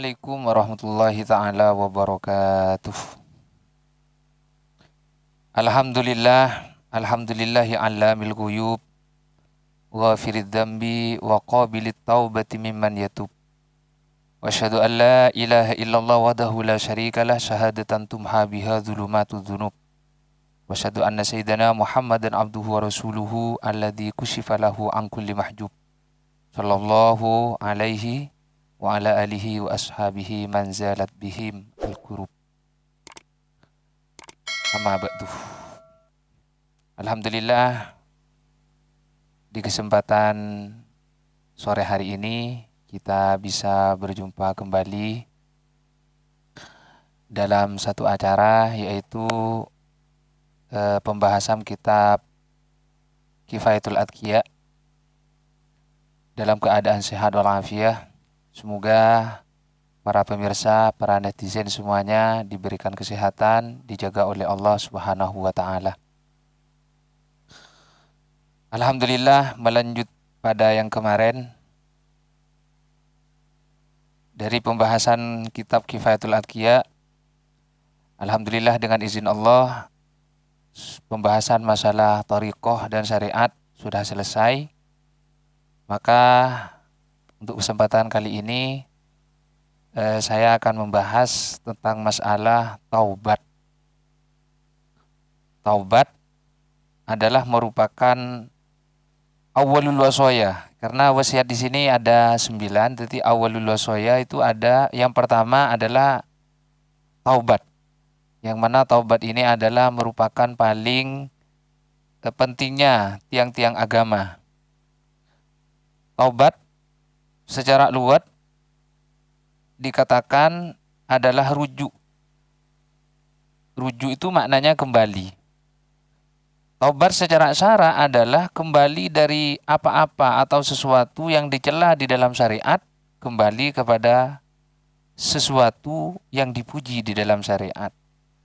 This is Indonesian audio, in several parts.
Assalamualaikum warahmatullahi ta'ala wabarakatuh. Alhamdulillahi alamil ghuyub, ghafirid dzambi wa qabilit taubati mimman yatub. Wa asyhadu an la ilaha illallah wahdahu la syarikalah syahadatan tumha biha dzulumatudz dzunub. Wa asyhadu anna sayyidana Muhammadan abduhu wa rasuluhu alladzi kusyifa lahu an kulli mahjub. Sallallahu alaihi wa ala alihi wa ashabihi man zalat bihim al-kurub. Amma ba'du. Alhamdulillah, di kesempatan sore hari ini kita bisa berjumpa kembali dalam satu acara, yaitu pembahasan kitab Kifayatul Adqiya dalam keadaan sehat walafiat. Semoga para pemirsa, para netizen semuanya diberikan kesehatan, dijaga oleh Allah Subhanahu wa Ta'ala. Alhamdulillah, melanjut pada yang kemarin dari pembahasan kitab Kifayatul Adqiya. Alhamdulillah, dengan izin Allah, pembahasan masalah thariqah dan syariat sudah selesai. Maka untuk kesempatan kali ini saya akan membahas tentang masalah taubat. Taubat adalah merupakan awwalul wasaya, karena wasiat di sini ada 9, jadi awwalul wasaya itu ada yang pertama adalah taubat. Yang mana taubat ini adalah merupakan paling pentingnya tiang-tiang agama. Taubat secara lugat dikatakan adalah rujuk. Rujuk itu maknanya kembali. Taubat secara syara adalah kembali dari apa-apa atau sesuatu yang dicela di dalam syariat, kembali kepada sesuatu yang dipuji di dalam syariat.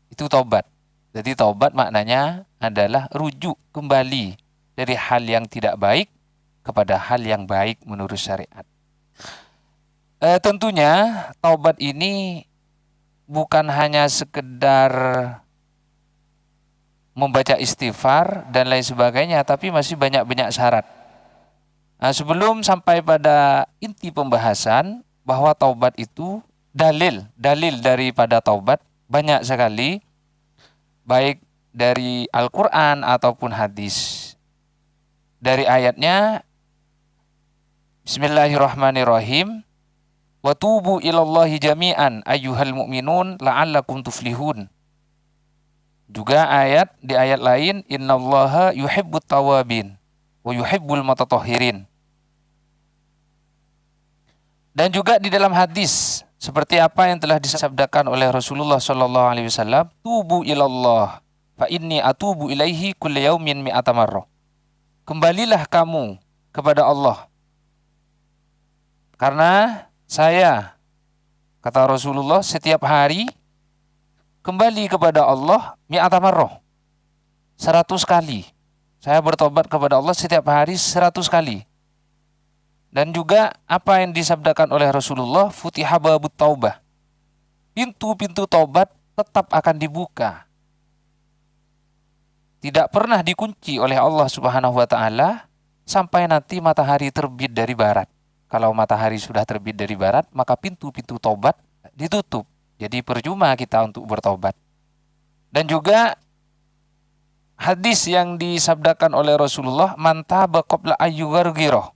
Itu taubat. Jadi taubat maknanya adalah rujuk kembali dari hal yang tidak baik kepada hal yang baik menurut syariat. Tentunya taubat ini bukan hanya sekedar membaca istighfar dan lain sebagainya, tapi masih banyak syarat. Nah, sebelum sampai pada inti pembahasan bahwa taubat itu dalil daripada taubat banyak sekali, baik dari Al-Quran ataupun hadis. Dari ayatnya, Bismillahirrahmanirrahim. Wa tubu ilallahi jami'an ayyuhal mu'minun la'allakum tuflihun. Juga di ayat lain, innallaha yuhibbut tawabin wa yuhibbul mutatahhirin. Dan juga di dalam hadis seperti apa yang telah disabdakan oleh Rasulullah sallallahu alaihi wasallam, tubu ilallah fa inni atubu ilaihi kulli yaumin mi'ata marrah. Kembalilah kamu kepada Allah, karena saya, kata Rasulullah, setiap hari kembali kepada Allah mi'ata marrah, 100 kali. Saya bertobat kepada Allah setiap hari 100 kali. Dan juga apa yang disabdakan oleh Rasulullah, futiha babut taubah, pintu-pintu taubat tetap akan dibuka, tidak pernah dikunci oleh Allah Subhanahu wa Ta'ala sampai nanti matahari terbit dari barat. Kalau matahari sudah terbit dari barat, maka pintu-pintu taubat ditutup. Jadi percuma kita untuk bertobat. Dan juga hadis yang disabdakan oleh Rasulullah, man taba qabla ayyugharghirah.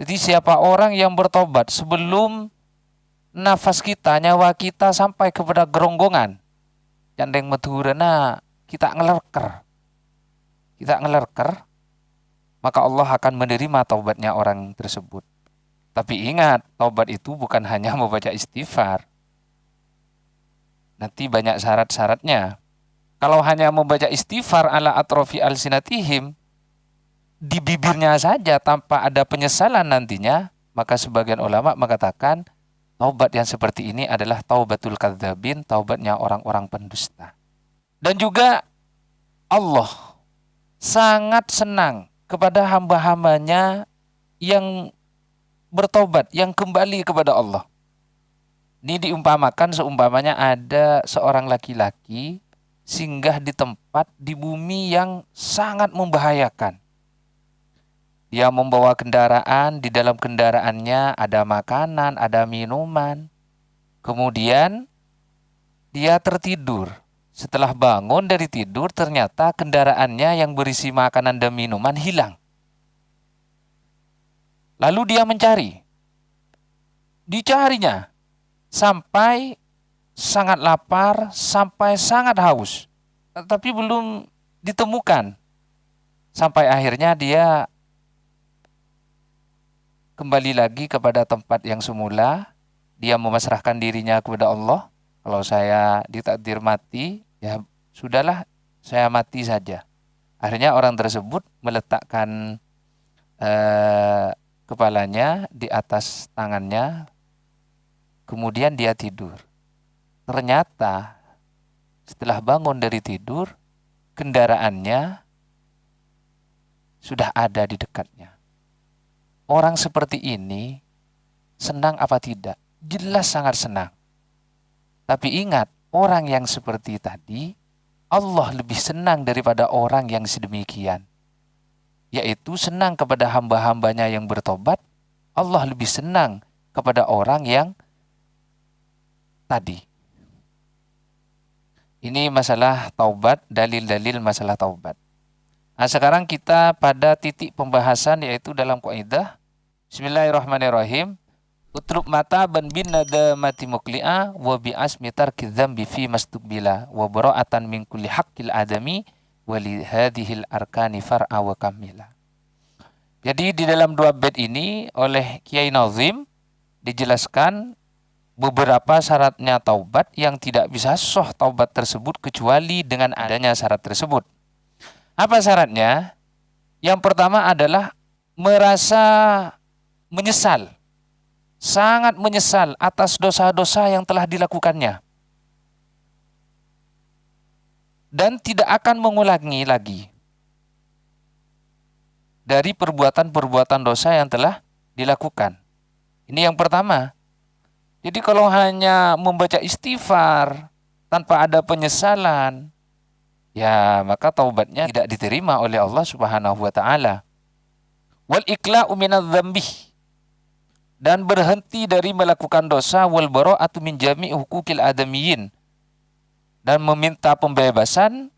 Jadi siapa orang yang bertobat sebelum nafas kita, nyawa kita sampai kepada geronggongan, candeng medhurena kita ngelerker, maka Allah akan menerima taubatnya orang tersebut. Tapi ingat, taubat itu bukan hanya membaca istighfar. Nanti banyak syarat-syaratnya. Kalau hanya membaca istighfar ala atrofi alsinatihim, di bibirnya saja tanpa ada penyesalan nantinya, maka sebagian ulama mengatakan taubat yang seperti ini adalah taubatul kadzabin, taubatnya orang-orang pendusta. Dan juga Allah sangat senang kepada hamba-hambanya yang bertobat, yang kembali kepada Allah. Ini diumpamakan seumpamanya ada seorang laki-laki singgah di tempat di bumi yang sangat membahayakan. Dia membawa kendaraan, di dalam kendaraannya ada makanan, ada minuman. Kemudian dia tertidur. Setelah bangun dari tidur, ternyata kendaraannya yang berisi makanan dan minuman hilang. Lalu dia mencari. Dicarinya sampai sangat lapar, sampai sangat haus. Tapi belum ditemukan. Sampai akhirnya dia kembali lagi kepada tempat yang semula. Dia memasrahkan dirinya kepada Allah. Kalau saya ditakdir mati, ya sudahlah, saya mati saja. Akhirnya orang tersebut meletakkan kepalanya di atas tangannya, kemudian dia tidur. Ternyata setelah bangun dari tidur, kendaraannya sudah ada di dekatnya. Orang seperti ini senang apa tidak? Jelas sangat senang. Tapi ingat, orang yang seperti tadi, Allah lebih senang daripada orang yang sedemikian. Yaitu senang kepada hamba-hambanya yang bertobat, Allah lebih senang kepada orang yang tadi. Ini masalah taubat, dalil-dalil masalah taubat. Nah, sekarang kita pada titik pembahasan yaitu dalam kaidah Bismillahirrahmanirrahim. Utlub mata ban bin nadamati mukli'a wa bi asmi tarki dzambi fi mastukbila wa bara'atan min kulli haqqil adami wa li hadhil arkani far'a wa kamila. Jadi di dalam dua bait ini oleh Kiai Nazim dijelaskan beberapa syaratnya taubat yang tidak bisa sah taubat tersebut kecuali dengan adanya syarat tersebut. Apa syaratnya? Yang pertama adalah merasa menyesal, sangat menyesal atas dosa-dosa yang telah dilakukannya. Dan tidak akan mengulangi lagi dari perbuatan-perbuatan dosa yang telah dilakukan. Ini yang pertama. Jadi kalau hanya membaca istighfar tanpa ada penyesalan, ya maka taubatnya tidak diterima oleh Allah Subhanahu wa taala. Wal iqla'u minadz-dzambi, dan berhenti dari melakukan dosa, wal bara'atu min jami' hukukil adamiyyin, dan meminta pembebasan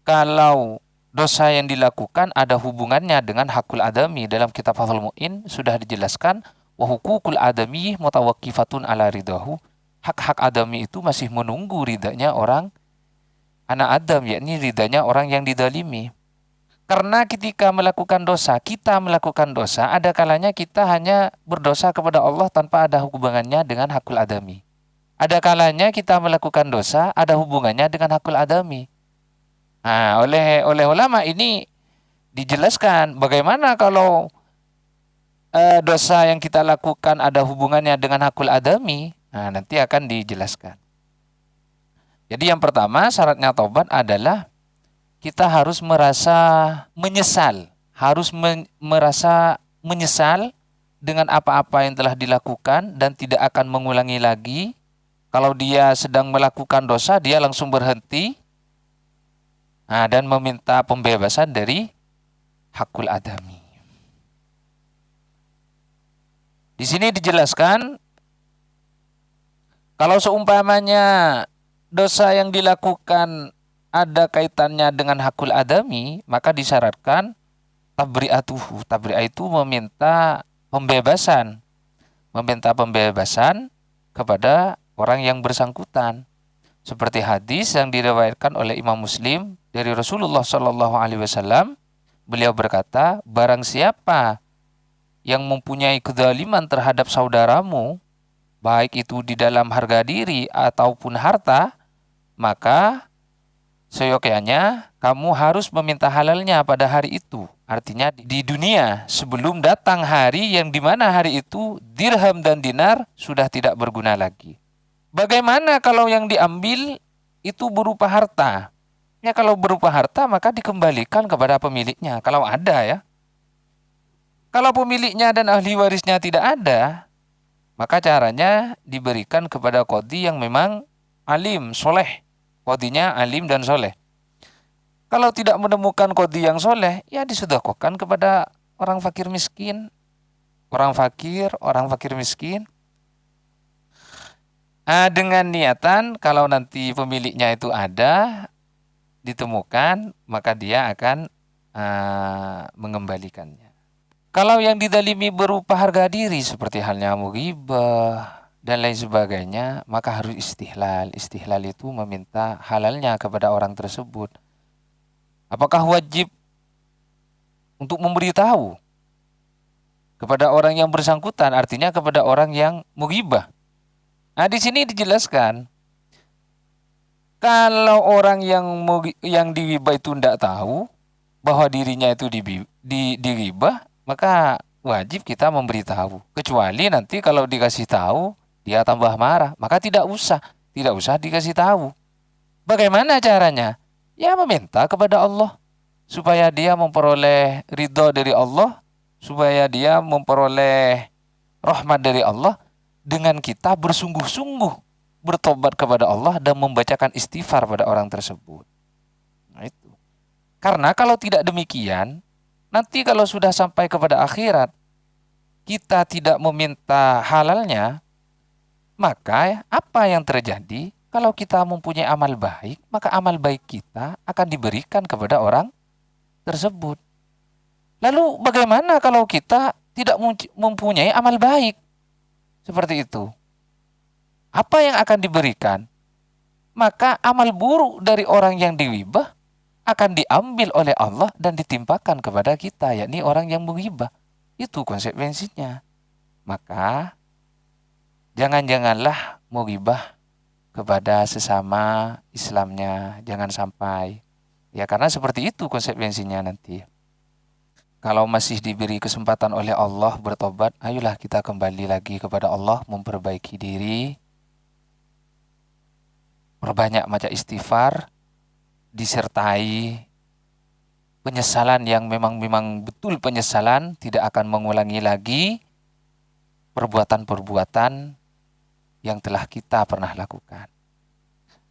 kalau dosa yang dilakukan ada hubungannya dengan hakul adami. Dalam kitab Fathul Mu'in sudah dijelaskan wa hukukul adami mutawaqqifatun ala ridahu. Hak-hak adami itu masih menunggu ridanya orang anak Adam, yakni ridanya orang yang didalimi. Karena ketika melakukan dosa, kita melakukan dosa, ada kalanya kita hanya berdosa kepada Allah tanpa ada hubungannya dengan hakul adami. Ada kalanya kita melakukan dosa, ada hubungannya dengan hakul adami. Nah, oleh ulama ini dijelaskan bagaimana kalau dosa yang kita lakukan ada hubungannya dengan hakul adami. Nah, nanti akan dijelaskan. Jadi yang pertama syaratnya taubat adalah kita harus merasa menyesal, merasa menyesal dengan apa-apa yang telah dilakukan dan tidak akan mengulangi lagi. Kalau dia sedang melakukan dosa, dia langsung berhenti dan meminta pembebasan dari hakul adami. Di sini dijelaskan kalau seumpamanya dosa yang dilakukan ada kaitannya dengan hakul adami, maka disyaratkan tabri'atuhu. Tabri'ah itu meminta pembebasan kepada orang yang bersangkutan. Seperti hadis yang diriwayatkan oleh Imam Muslim dari Rasulullah Shallallahu Alaihi Wasallam, beliau berkata, barang siapa yang mempunyai kezaliman terhadap saudaramu, baik itu di dalam harga diri ataupun harta, maka seyogyanya kamu harus meminta halalnya pada hari itu. Artinya di dunia sebelum datang hari yang dimana hari itu dirham dan dinar sudah tidak berguna lagi. Bagaimana kalau yang diambil itu berupa harta? Ya kalau berupa harta maka dikembalikan kepada pemiliknya kalau ada ya. Kalau pemiliknya dan ahli warisnya tidak ada, maka caranya diberikan kepada qadhi yang memang alim, soleh. Qadhinya alim dan soleh. Kalau tidak menemukan qadhi yang soleh, ya disedekahkan kepada orang fakir miskin. Orang fakir miskin. Dengan niatan kalau nanti pemiliknya itu ada, ditemukan, maka dia akan mengembalikannya. Kalau yang didalimi berupa harga diri seperti halnya mughibah dan lain sebagainya, maka harus istihlal. Istihlal itu meminta halalnya kepada orang tersebut. Apakah wajib untuk memberitahu kepada orang yang bersangkutan, artinya kepada orang yang mughibah? Di sini dijelaskan, kalau orang yang dighibah itu tidak tahu bahwa dirinya itu dighibah, maka wajib kita memberitahu. Kecuali nanti kalau dikasih tahu dia tambah marah, maka tidak usah dikasih tahu. Bagaimana caranya? Ya meminta kepada Allah supaya dia memperoleh ridho dari Allah, supaya dia memperoleh rahmat dari Allah, dengan kita bersungguh-sungguh bertobat kepada Allah dan membacakan istighfar pada orang tersebut. Nah itu. Karena kalau tidak demikian, nanti kalau sudah sampai kepada akhirat, kita tidak meminta halalnya, maka apa yang terjadi? Kalau kita mempunyai amal baik, maka amal baik kita akan diberikan kepada orang tersebut. Lalu bagaimana kalau kita tidak mempunyai amal baik? Seperti itu. Apa yang akan diberikan? Maka amal buruk dari orang yang dighibah akan diambil oleh Allah dan ditimpakan kepada kita, yakni orang yang menghibah. Itu konsekuensinya. Maka jangan-janganlah menghibah kepada sesama Islamnya, jangan sampai. Ya karena seperti itu konsekuensinya nanti. Kalau masih diberi kesempatan oleh Allah bertobat, ayolah kita kembali lagi kepada Allah, memperbaiki diri, perbanyak baca istighfar, disertai penyesalan yang memang betul penyesalan, tidak akan mengulangi lagi perbuatan-perbuatan yang telah kita pernah lakukan.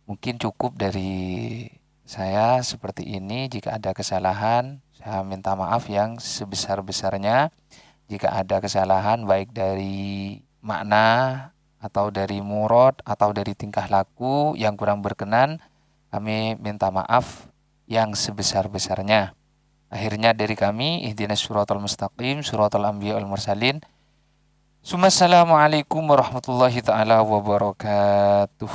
Mungkin cukup dari saya seperti ini. Jika ada kesalahan, saya minta maaf yang sebesar-besarnya. Jika ada kesalahan baik dari makna atau dari murad atau dari tingkah laku yang kurang berkenan, kami minta maaf yang sebesar-besarnya. Akhirnya dari kami, ihdinas siratal mustaqim, siratal anbiya wal mursalin. Assalamualaikum warahmatullahi taala wabarakatuh.